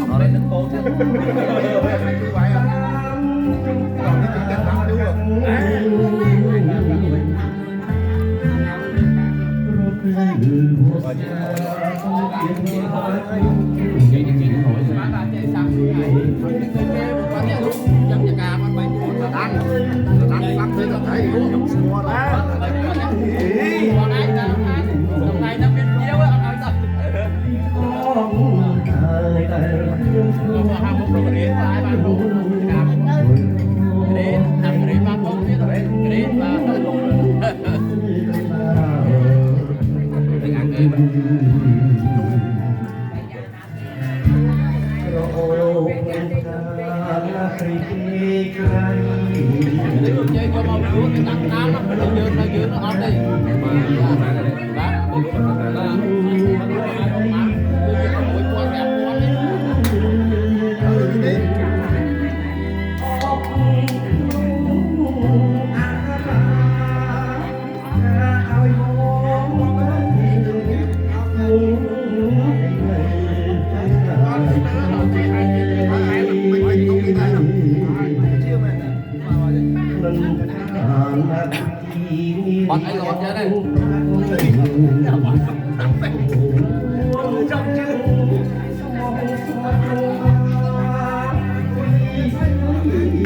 nó lên nước cô chứ hay như vậy à còn cái chuyện cách lắm đúng không chơi cho màu lúa cái tăng nám nó dưa nó ốm đi bọn ấy lột ra đây Hãy subscribe cho kênh Ghiền Mì Gõ để không bỏ lỡ